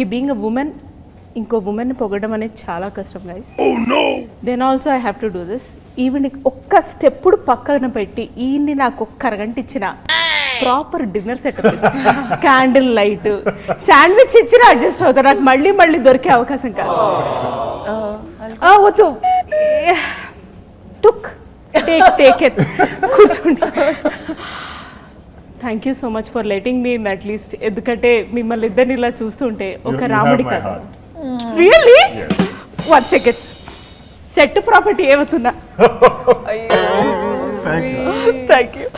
Okay being a women ఇంకో ఉమెన్ని పొగడం అనేది చాలా కష్టం guys. Then also I have to do this. ఈవిని ఒక్క స్టెప్పుడు పక్కన పెట్టి ఈయన్ని నాకు ఒక్క అరగంట ఇచ్చిన proper dinner setup, candle light, sandwich ఇచ్చిన అడ్జస్ట్ అవుతారు. నాకు మళ్ళీ మళ్ళీ దొరికే అవకాశం కాదు. వద్దు టుక్ టేక్ ఇట్ కూర్చోండి. Thank you so much for letting me in at least. ఎందుకంటే మిమ్మల్ని ఇద్దరిని ఇలా చూస్తుంటే ఒక రాముడి కథ. రియల్లీ 1 సెకండ్ సెట్ ప్రాపర్టీ ఏమవుతుందా? Thank you.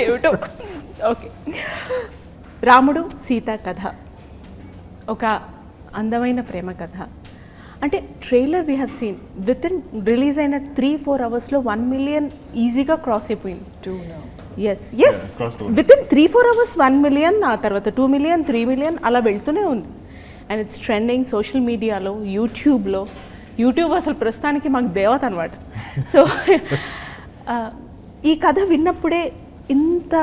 ఏమిటో. ఓకే, రాముడు సీత కథ ఒక అందమైన ప్రేమ కథ. అంటే trailer we have seen within release అయిన 3-4 అవర్స్లో 1 million ఈజీగా క్రాస్ అయిపోయింది. Yes within 3-4 hours 1 million, ఆ తర్వాత 2 million, 3 million అలా వెళ్తూనే ఉంది. అండ్ ఇట్స్ ట్రెండింగ్ సోషల్ మీడియాలో, యూట్యూబ్ అసలు ప్రస్తుతానికి మాకు దేవత అనమాట. సో ఈ కథ విన్నప్పుడే ఇంత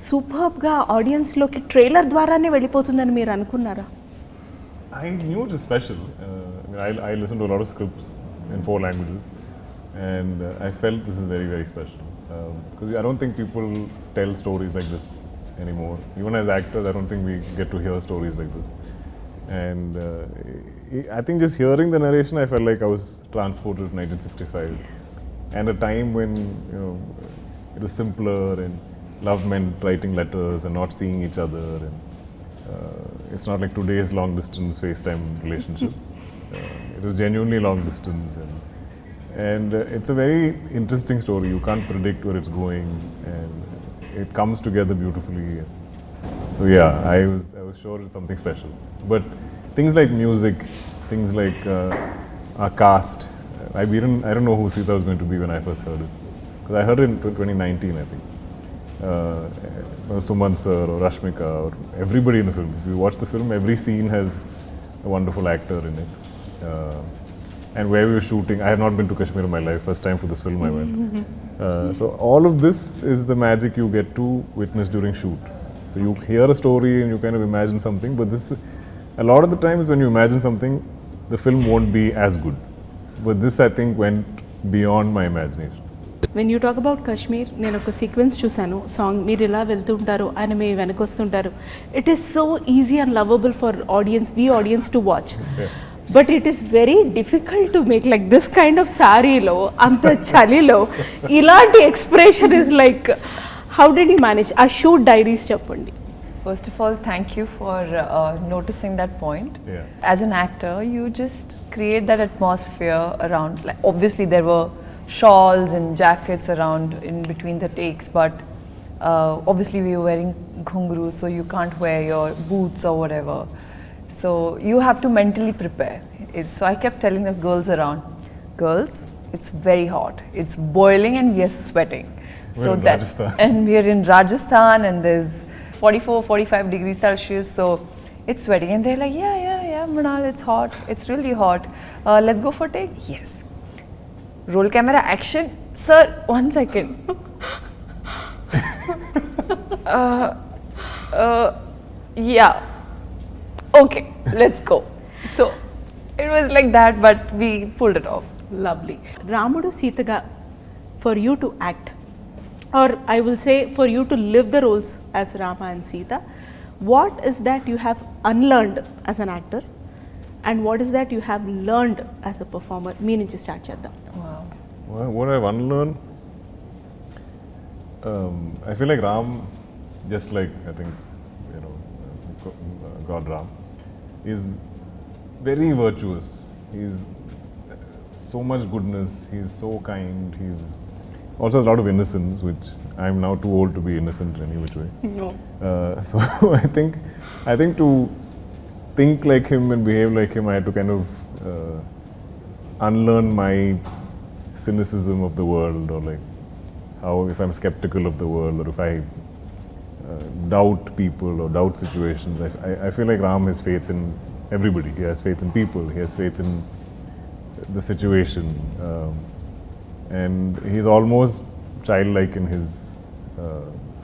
సూపర్బ్గా ఆడియన్స్లోకి ట్రైలర్ ద్వారానే వెళ్ళిపోతుందని మీరు అనుకున్నారా? I knew it was special. I listened to a lot of scripts in 4 languages, and I felt this is very, very special. Because I don't think people tell stories like this anymore. Even as actors, I don't think we get to hear stories like this. And I think just hearing the narration, I felt like I was transported to 1965, and a time when it was simpler, and love meant writing letters and not seeing each other, and it's not like today's long distance FaceTime relationship. It was genuinely long distance, and it's a very interesting story. You can't predict where it's going, and it comes together beautifully. So yeah, I was sure it's something special. But things like music, things like our cast, I don't know who Sita was going to be when I first heard it, because I heard it in 2019, I think. Suman sir or Rashmika or everybody in the film. If you watch the film, every scene has a wonderful actor in it. And where we were shooting, I have not been to Kashmir in my life. First time for this film I went. So all of this is the magic you get to witness during shoot. So you hear a story and you kind of imagine something, but a lot of the times when you imagine something, the film won't be as good. But this, I think, went beyond my imagination. When you talk about Kashmir, నేను ఒక sequence చూశాను. Song మీరు ఇలా వెళ్తుంటారు, ఆయన మీ వెనక వస్తుంటారు. It is so easy and lovable for audience to watch. But it is very difficult to make like this kind of సారీలో, అంత చలిలో ఇలాంటి expression is like how did you manage? ఆ షూట్ డైరీస్ చెప్పండి. First of all, thank you for noticing that point. As an actor, you just create that atmosphere around. Like, obviously, there were shawls and jackets around in between the takes, but obviously we were wearing ghungrus, so you can't wear your boots or whatever. So you have to mentally prepare. So I kept telling the girls around, girls, it's very hot. It's boiling and we are sweating. We're in Rajasthan. And we are in Rajasthan, and there's 44-45 degrees Celsius, so it's sweating. And they're like, yeah, Mrunal, it's hot. It's really hot. Let's go for take. Yes. Roll camera, action. Sir, 1 second. Yeah. Okay, let's go. So it was like that, but we pulled it off. Lovely. Ramudu Sitaga, for you to act, or I will say for you to live the roles as Rama and Sita, what is that you have unlearned as an actor? And what is that you have learned as a performer? Me nunchi start cheddam. Wow. Well, what I've unlearned, I feel like Ram, just like I think God Ram, is very virtuous. He's so much goodness. He's so kind. He's also has a lot of innocence, which I'm now too old to be innocent in any which way. No. So I think to think like him and behave like him, I had to kind of unlearn my cynicism of the world, or like how if I'm skeptical of the world, or if I doubt people or doubt situations. I feel like Ram has faith in everybody. He has faith in people. He has faith in the situation, and he's almost childlike in his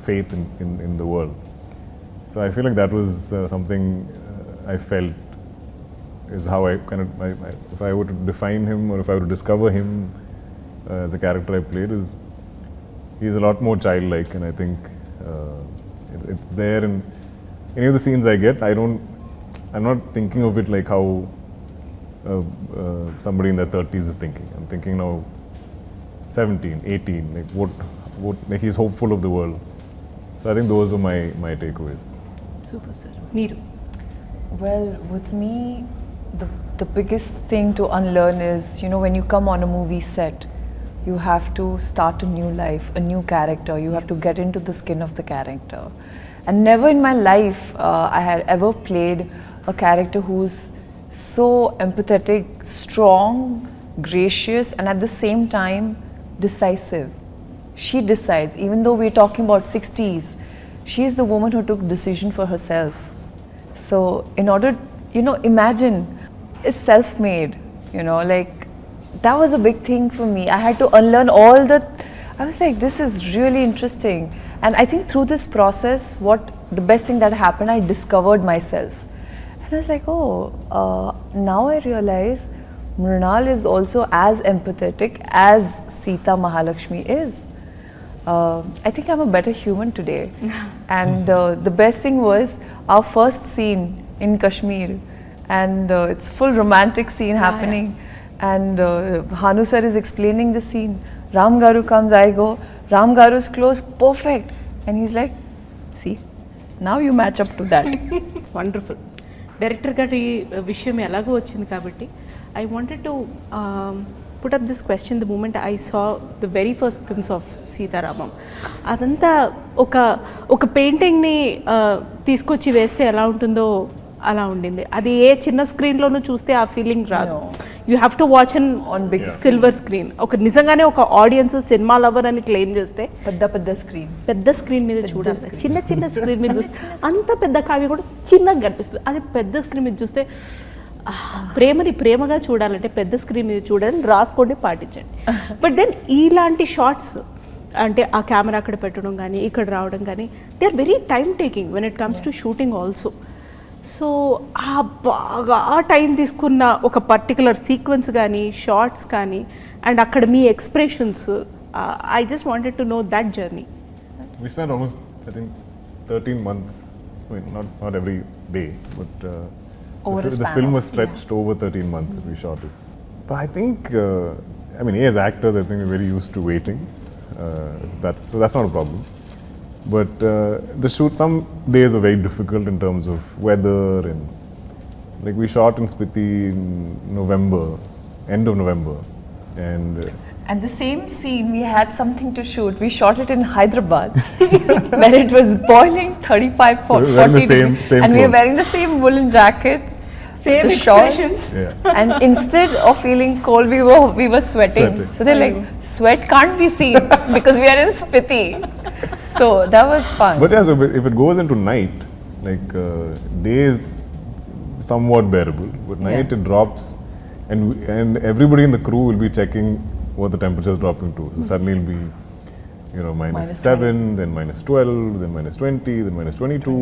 faith in the world. So I feel like that was something I felt is how I kind of, if I were to define him or if I were to discover him as a character I played, is he's a lot more childlike, and I think it's there in any of the scenes I get. I'm not thinking of it like how somebody in their 30s is thinking. I'm thinking now 17, 18, like what like he's hopeful of the world. So I think those are my takeaways. Super sir. Meeru. Well, with me, the biggest thing to unlearn is, you know, when you come on a movie set, you have to start a new life, a new character. You have to get into the skin of the character. And never in my life I had ever played a character who's so empathetic, strong, gracious, and at the same time decisive. She decides, even though we're talking about 60s, she's the woman who took decision for herself. So in order, you know, imagine, it's self-made, you know, like that was a big thing for me. I had to unlearn all the, I was like, this is really interesting. And I think through this process, the best thing that happened, I discovered myself. And I was like, now I realize Mrunal is also as empathetic as Sita Mahalakshmi is. I think I'm a better human today. And the best thing was our first scene in Kashmir, and it's full romantic scene happening. And Hanu sir is explaining the scene. Ram Garu comes, I go, Ram Garu's close, perfect. And he's like, see, now you match up to that. Wonderful. Director గారి విషయం ఎలాగో వచ్చింది కాబట్టి I wanted to put up this question the moment I saw the very first glimpse of Sita Ramam. అదంతా ఒక పెయింటింగ్ని తీసుకొచ్చి వేస్తే ఎలా ఉంటుందో అలా ఉండింది. అది ఏ చిన్న స్క్రీన్లోనూ చూస్తే ఆ ఫీలింగ్ రాదు. You have to watch on big silver screen. ఒక నిజంగానే ఒక ఆడియన్స్ సినిమా లవర్ అని క్లెయిమ్ చేస్తే పెద్ద స్క్రీన్ మీద చూడాలి. చిన్న స్క్రీన్ మీద చూస్తే అంత పెద్ద కావ్య కూడా చిన్నగా కనిపిస్తుంది. అది పెద్ద స్క్రీన్ మీద చూస్తే ప్రేమని ప్రేమగా చూడాలంటే పెద్ద స్క్రీన్ మీద చూడాలని రాసుకోండి, పాటించండి. బట్ దెన్ ఇలాంటి షార్ట్స్ అంటే ఆ కెమెరా అక్కడ పెట్టడం కానీ ఇక్కడ రావడం కానీ they are very time taking when it comes to shooting also. So ఆ బాగా టైం తీసుకున్న ఒక పర్టికులర్ సీక్వెన్స్ కానీ షార్ట్స్ కానీ అండ్ అక్కడ మీ expressions, I just wanted to know that journey. We spent almost, I think, 13 months, I mean, not every day, but the film was stretched over 13 months that we shot it. But I think, I mean, as actors, I think we're very used to waiting. So that's not a problem. But the shoot, some days were very difficult in terms of weather, and like we shot in Spiti in November, end of November, and the same scene we had something to shoot. We shot it in Hyderabad, where it was boiling 35, 40 degrees, and we were wearing the same woolen jackets, same expressions. Yeah. And instead of feeling cold, we were sweating. So they're like, sweat can't be seen because we are in Spiti. So that was fun. But yeah, so if it goes into night, like day is somewhat bearable, but night it drops, and everybody in the crew will be checking what the temperature is dropping to. So suddenly it'll be, you know, -7, then -12, then -20, then -22.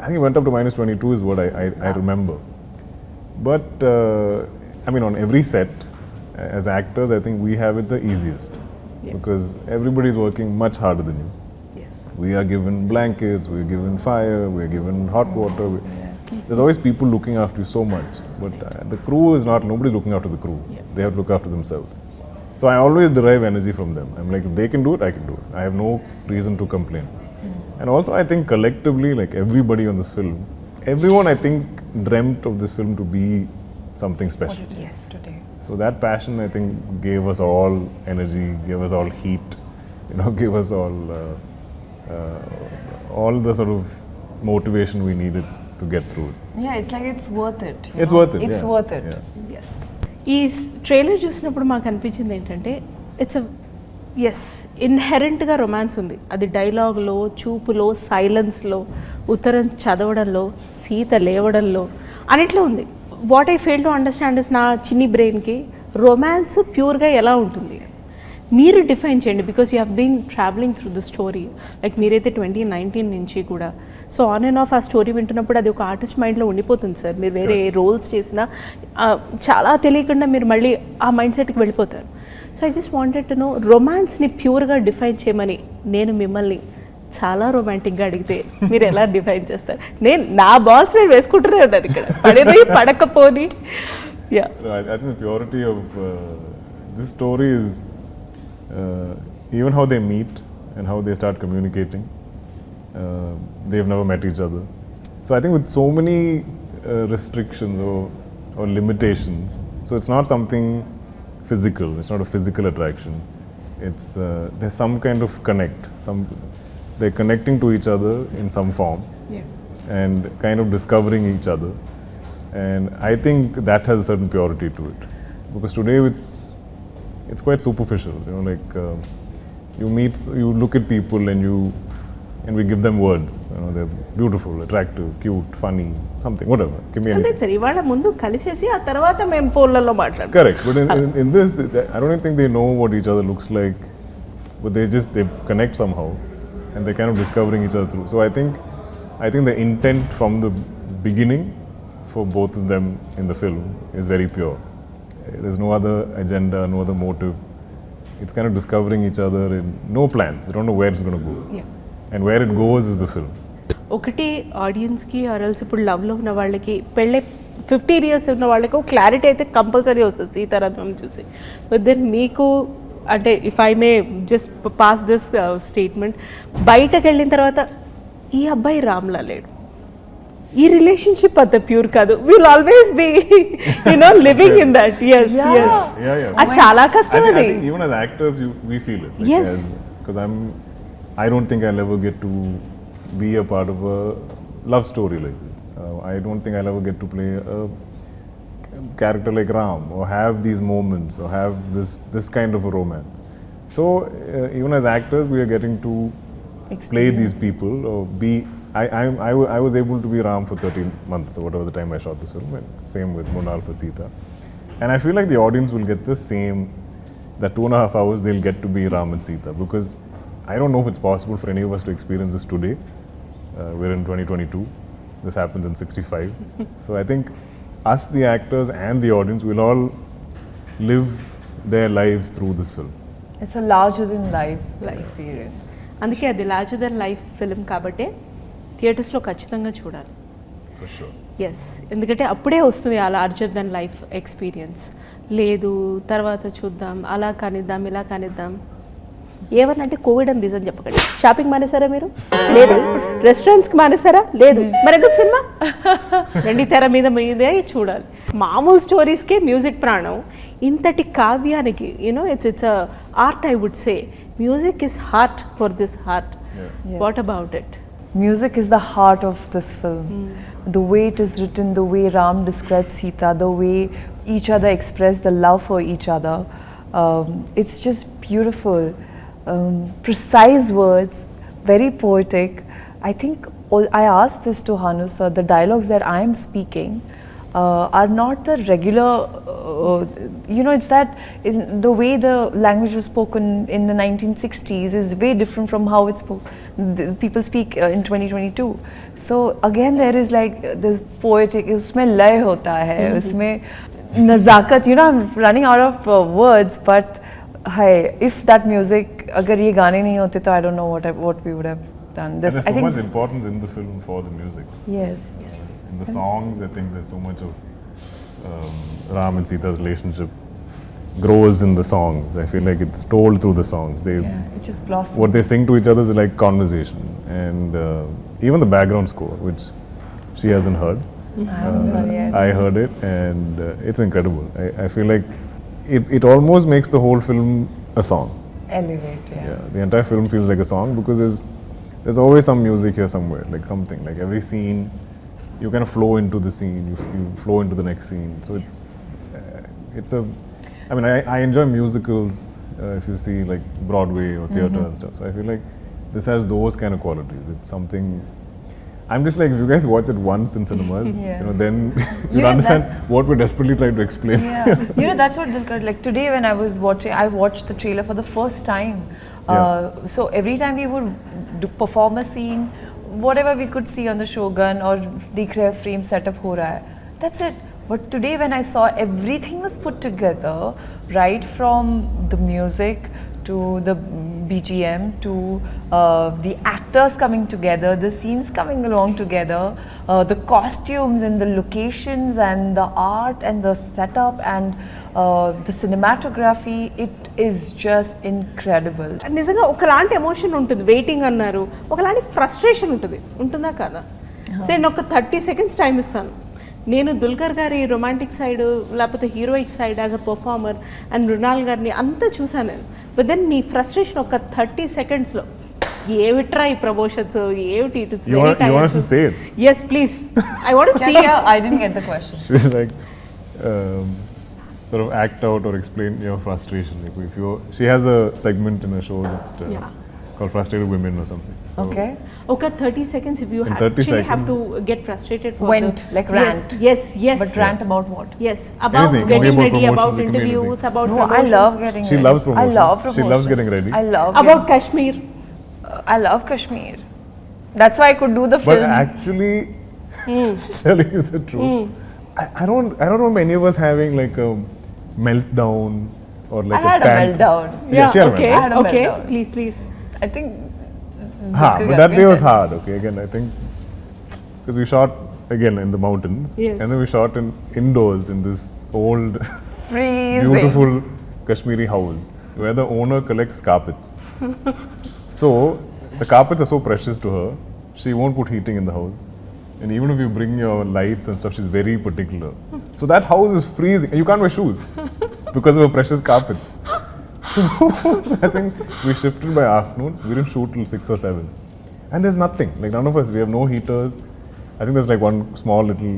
I think it went up to -22 is what I remember. But I mean, on every set, as actors, I think we have it the easiest because everybody is working much harder than you. We are given blankets, we are given fire, we are given hot water. There's always people looking after you so much. But the crew is not, nobody looking after the crew. They have to look after themselves. So I always derive energy from them. I'm like, if they can do it, I can do it. I have no reason to complain. And also I think collectively, like everybody on this film, everyone I think dreamt of this film to be something special. Today. So that passion I think gave us all energy, gave us all heat, you know, gave us all the sort of motivation we needed to get through it. Yeah, it's like it's worth it. It's worth it. It's worth it. Yeah. Yes. ఈ trailer చూసినప్పుడు మాకు అనిపించింది ఏంటంటే yes ఇన్హెరెంట్గా romance ఉంది. అది డైలాగ్లో, చూపులో, సైలెన్స్లో, ఉత్తరం చదవడంలో, సీత లేవడంలో, అన్నిట్లో ఉంది. What I fail to understand is నా చిన్ని బ్రెయిన్కి రొమాన్స్ ప్యూర్గా ఎలా ఉంటుంది మీరు డిఫైన్ చేయండి. Because you have been travelling through the story. Like మీరైతే 2019 నుంచి కూడా సో ఆన్ అండ్ ఆఫ్ ఆ స్టోరీ వింటున్నప్పుడు అది ఒక ఆర్టిస్ట్ మైండ్లో ఉండిపోతుంది సార్. మీరు వేరే రోల్స్ చేసినా చాలా తెలియకుండా మీరు మళ్ళీ ఆ మైండ్ సెట్కి వెళ్ళిపోతారు. So I just wanted to know, రొమాన్స్ని ప్యూర్గా డిఫైన్ చేయమని నేను మిమ్మల్ని చాలా రొమాంటిక్గా అడిగితే మీరు ఎలా డిఫైన్ చేస్తారు? నేను నా బాల్స్ నేను వేసుకుంటూనే ఉన్నాను ఇక్కడ, పడిపోయి పడకపోని. Yeah. I think the purity of this story is even how they meet and how they start communicating. They've never met each other. So I think with so many restrictions or limitations, so it's not something physical, it's not a physical attraction. It's there's some kind of connect, they're connecting to each other in some form, and kind of discovering each other. And I think that has a certain purity to it, because today it's quite superficial, you know, like you look at people and we give them words, you know, they're beautiful, attractive, cute, funny, something, whatever, give me anything. సరే, ఇవాళ ముందు కలిసేసి ఆ తర్వాత మేము ఫోన్లలో మాట్లాడతాం. Correct, but in this, I don't think they know what each other looks like, but they connect somehow, and they're kind of discovering each other through. So I think the intent from the beginning for both of them in the film is very pure. There's no other agenda, no other motive. It's kind of discovering each other in no plans. They don't know where it's going to go. And where it goes is the film. ఒకటి ఆడియన్స్కి ఆర్ఎల్స్ ఇప్పుడు లవ్లో ఉన్న వాళ్ళకి, పెళ్ళే 15 years ఉన్న వాళ్ళకి క్లారిటీ అయితే కంపల్సరీ వస్తుంది సీతారామం చూసి. బట్ దెన్ మీకు అంటే if I may just pass this statement, బయటకు వెళ్ళిన తర్వాత ఈ అబ్బాయి రామ్లా లేడు, ఈ రిలేషన్షిప్ అంత ప్యూర్ కాదు, will always be living in that. అది చాలా కష్టం. అది even as actors we feel it, like, because I don't think I'll ever get to be a part of a love story like this. I don't think I'll ever get to play a character like Ram or have these moments or have this kind of a romance. So even as actors we are getting to play these people or be. I was able to be Ram for 13 months or whatever the time I shot this film, and same with Mrunal for Sita. And I feel like the audience will get the same, that 2.5 hours they'll get to be Ram and Sita, because I don't know if it's possible for any of us to experience this today. We're in 2022, this happens in 65. So I think us, the actors and the audience, will all live their lives through this film. It's a larger than life experience. అందుకే అది larger than life film కాబట్టి థియేటర్స్లో ఖచ్చితంగా చూడాలి. For sure. Yes, ఎందుకంటే అప్పుడే వస్తుంది ఆ లార్జర్ దెన్ లైఫ్ ఎక్స్పీరియన్స్. లేదు తర్వాత చూద్దాం, అలా కానిద్దాం, ఇలా కానిద్దాం, ఏమనంటే కోవిడ్ అని రీజన్ చెప్పకండి. షాపింగ్ మానేసారా మీరు? లేదు. రెస్టారెంట్స్కి మానేసారా? లేదు. మరి ఎందుకు సినిమా? రెండు తెర మీదే చూడాలి. మామూలు స్టోరీస్కే మ్యూజిక్ ప్రాణం. ఇంతటి కావ్యానికి it's art, I would say music is heart for this heart. What about it? Music is the heart of this film. The way it is written, the way Ram describes Sita, the way each other express the love for each other. It's just beautiful. Precise words, very poetic. I think I asked this to Hanu sir, the dialogues that I am speaking are not the regular, it's that the way the language was spoken in the 1960s is way different from how it's people speak in 2022. So again there is like the poetic, usme lay hota hai, usme nazakat, I'm running out of words, but hi, if that music, agar ye gaane nahi hote to I don't know what we would have done. This, and there's so much importance in the film for the music. Yes. In the songs, I think there's so much of Ram and Sita's relationship grows in the songs. I feel like it's told through the songs. It just blossoms. What they sing to each other is like conversation, and even the background score, which she hasn't heard. I heard it, and it's incredible. I feel like it almost makes the whole film a song. Elevate, yeah. The entire film feels like a song because there's always some music here somewhere, like something, like every scene you kind of flow into the scene, you flow into the next scene. So I enjoy musicals if you see like Broadway or theatre and stuff. So I feel like this has those kind of qualities. It's something, I'm just like, if you guys watch it once in cinemas, then you'll understand what we're desperately trying to explain. That's what Dulquer, like today when I was watching, I watched the trailer for the first time. So every time we would perform a scene whatever we could see on the Shogun or Dulquer frame setup ho raha hai. That's it. But today when I saw everything was put together, right from the music to the BGM to the actors coming together, the scenes coming along together, the costumes and the locations and the art and the setup and the cinematography, it is just incredible. నిజంగా ఒకలాంటి emotion ఉంటుంది, waiting అన్నారు, ఒకలాంటి frustration ఉంటుంది, ఉంటుందా కదా? నేను ఒక 30 seconds టైం ఇస్తాను. నేను దుల్కర్ గారి రొమాంటిక్ సైడ్ లేకపోతే heroic side as a performer and Mrunal గారిని అంతా చూసాను నేను. బట్ దెన్ మీ ఫ్రస్ట్రేషన్ ఒక 30 secondsలో ఏమిట్రా ఈ ప్రమోషన్స్ ఏమిటి? It is very time. You want us to say it? Yes, please. I want to see it. I didn't get the question. She's like, sort of act out or explain your frustration. Like if you, she has a segment in a show that called Frustrated Women or something. So Okay. Okay, 30 seconds if you In actually 30 have seconds. to get frustrated for Went, like rant. Yes. But rant about what? Yes, about Anything. getting About ready, promotions, about it can be interviews, anything. about No, I promotions. love getting She ready. loves promotions. I love She promotions. loves getting ready. I love About Kashmir. I love Kashmir. That's why I could do the But film. actually, telling you the truth, I don't remember any of us having like a meltdown or like I had a meltdown. Yeah, she had a okay, meltdown. I had a okay. meltdown. Please. I think. But that day was hard. Okay, again, I think because we shot again in the mountains, Yes. and then we shot indoors in this old, Freezing. beautiful Kashmiri house where the owner collects carpets. So the carpets are so precious to her, she won't put heating in the house. And even if you bring your lights and stuff, she's very particular. So that house is freezing. You can't wear shoes because of her precious carpets. So I think we shifted by afternoon. We didn't shoot till 6 or 7. And there's nothing. Like none of us, we have no heaters. I think there's like one small little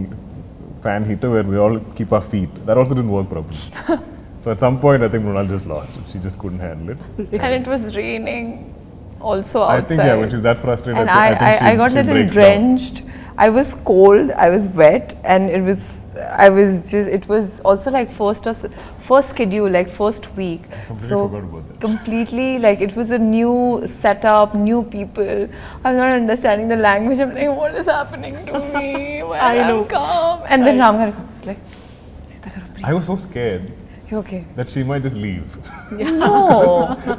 fan heater where we all keep our feet. That also didn't work properly. So at some point, I think Mrunal just lost it. She just couldn't handle it. And it was raining also outside. I think, yeah, when she's that frustrated, And I think I got she a little breaks down. drenched. I was cold, I was wet, and it was also like first schedule, like first week. Completely forgot about that. Completely, like it was a new setup, new people. I was not understanding the language. I'm like, what is happening to me? Where I know. I'm calm. And then Ramgar was like, Sita Ramam, I was so scared you okay? that she might just leave. No.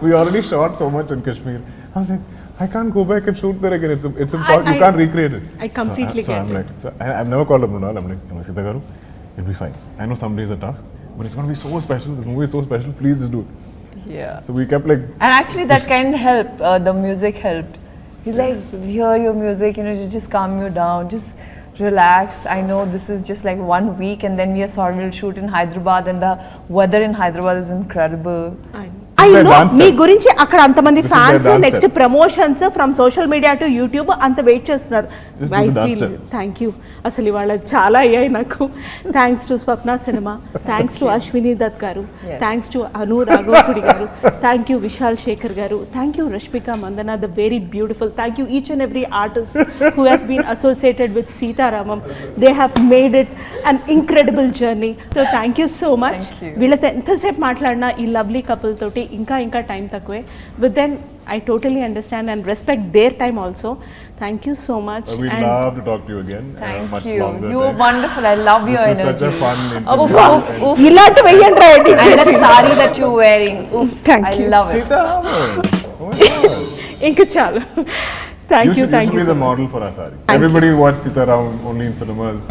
We already shot so much in Kashmir. I was like, I can't go back and shoot there again. It's impossible. You can't recreate it. I completely so get I'm it. like, I've never called up Mrunal. I'm like, Sita Garu, it'll be fine. I know some days are tough, but it's going to be so special. This movie is so special. Please just do it. Yeah. So we kept like, And actually that kind of helped, the music helped. He's like, hear your music, you know, to just calm you down, just relax. I know this is just like 1 week and then we are sorry we'll shoot in Hyderabad and the weather in Hyderabad is incredible. I their know dance me step. గురించి అక్కడ అంతమంది This is their fans dance next step. Promotions from social media to YouTube అంత wait చేస్తున్నారు. Just do the dance step. Thank you. అసలు ఇవాళ చాలా అయ్యాయి నాకు. Thanks to Swapna Cinema, thanks to Ashwini Dutt garu, Yes. Thanks to Anu Raghavapudi garu, thank you Vishal Shekhar garu, thank you Rashmika Mandanna the very beautiful, thank you each and every artist who has been associated with Sita Ramam. They have made it an incredible journey. So thank you so much. Thank you. వీళ్ళతో ఎంతసేపు మాట్లాడినా ఈ lovely couple తోటి ఇంకా time తక్కువే. But then I totally understand and respect their time also. Thank you so much. we'd And love to talk to you again. Thank much you. longer. You were wonderful. I love your This is energy. such a fun Oof, interview. oof, oof. ఇలాంటి వెయ్యండి right. And that sari that you're wearing. Oof, Thank I you. love it. Sita Ramam. Oh my God. ఇంకా చాలు. You Thank you, should thank be you. the model for our sari. Everybody watch Sita Ramam only in cinemas.